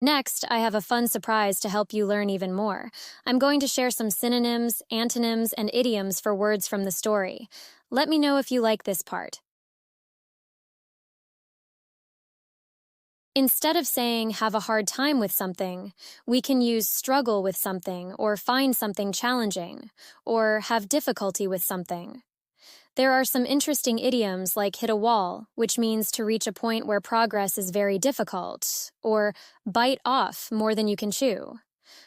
Next, I have a fun surprise to help you learn even more. I'm going to share some synonyms, antonyms, and idioms for words from the story. Let me know if you like this part. Instead of saying have a hard time with something, we can use struggle with something or find something challenging, or have difficulty with something. There are some interesting idioms like hit a wall, which means to reach a point where progress is very difficult, or bite off more than you can chew,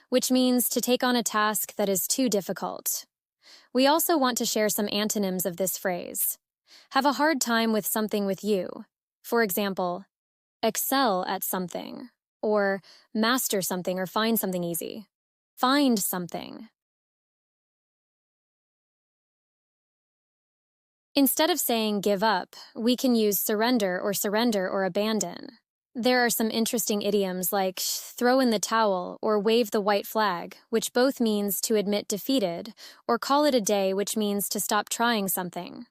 which means to take on a task that is too difficult. We also want to share some antonyms of this phrase. Have a hard time with something with you. For example, excel at something, or master something or find something easy. Find something. Instead of saying give up, we can use surrender or abandon. There are some interesting idioms like throw in the towel or wave the white flag, which both means to admit defeated, or call it a day, which means to stop trying something.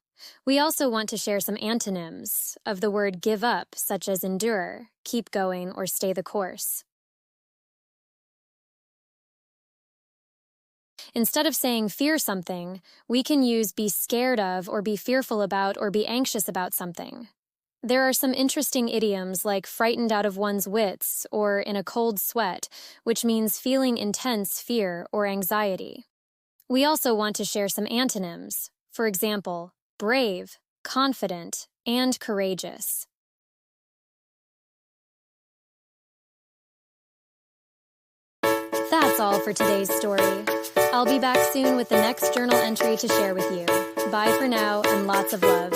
We also want to share some antonyms of the word give up, such as endure, keep going, or stay the course. Instead of saying fear something, we can use be scared of or be fearful about or be anxious about something. There are some interesting idioms like frightened out of one's wits or in a cold sweat, which means feeling intense fear or anxiety. We also want to share some antonyms. For example, brave, confident, and courageous. That's all for today's story. I'll be back soon with the next journal entry to share with you. Bye for now, and lots of love.